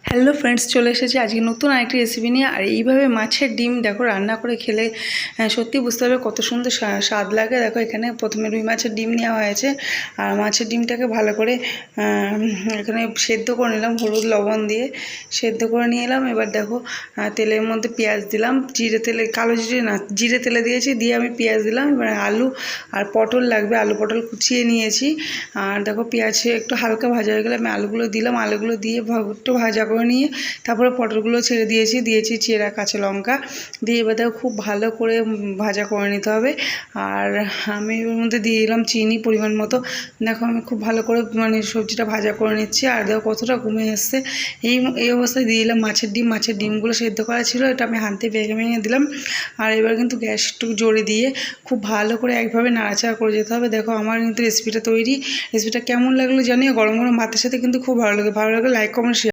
Hello friends, চলে এসেছি আজকে নতুন আরেকটি রেসিপি নিয়ে। আর এইভাবে মাছের ডিম দেখো রান্না করে খেলে সত্যি বুঝতে পারবে কত সুন্দর স্বাদ লাগে। দেখো এখানে প্রথমে রুই মাছের ডিম নেওয়া হয়েছে, আর মাছের ডিমটাকে ভালো করে এখানে সেদ্ধ করে নিলাম, হলুদ লবণ দিয়ে সেদ্ধ করে নিয়ে এলাম। এবার দেখো তেলের মধ্যে পেঁয়াজ দিলাম, জিরে তেলে, কালো জিরে না জিরে তেলে দিয়েছি, দিয়ে আমি পেঁয়াজ দিলাম। এবার আলু আর পটল লাগবে, আলু পটল কুচিয়ে নিয়েছি। আর দেখো পেঁয়াজ একটু হালকা ভাজা হয়ে গেলে আমি আলুগুলো দিলাম, আলুগুলো দিয়ে একটু ভাজা করে নিয়ে তারপরে পটলগুলো ছেড়ে দিয়েছি চেরা কাঁচা লঙ্কা দিয়ে। এবার দেখো খুব ভালো করে ভাজা করে নিতে হবে। আর আমি এর মধ্যে দিয়ে দিলাম চিনি পরিমাণ মতো। দেখো আমি খুব ভালো করে সবজিটা ভাজা করে নিচ্ছি। আর দেখো কতটা কমে এসছে। এই অবস্থায় দিয়ে দিলাম মাছের ডিমগুলো সেদ্ধ করা ছিল, এটা আমি হাতে ভেঙে দিলাম। আর এবার কিন্তু গ্যাস একটু জোরে দিয়ে খুব ভালো করে একভাবে নাড়াচাড়া করে যেতে হবে। দেখো আমার কিন্তু রেসিপিটা তৈরি। রেসিপিটা কেমন লাগলো জানিও। গরম গরম ভাতের সাথে কিন্তু খুব ভালো লাগে। Like comment share.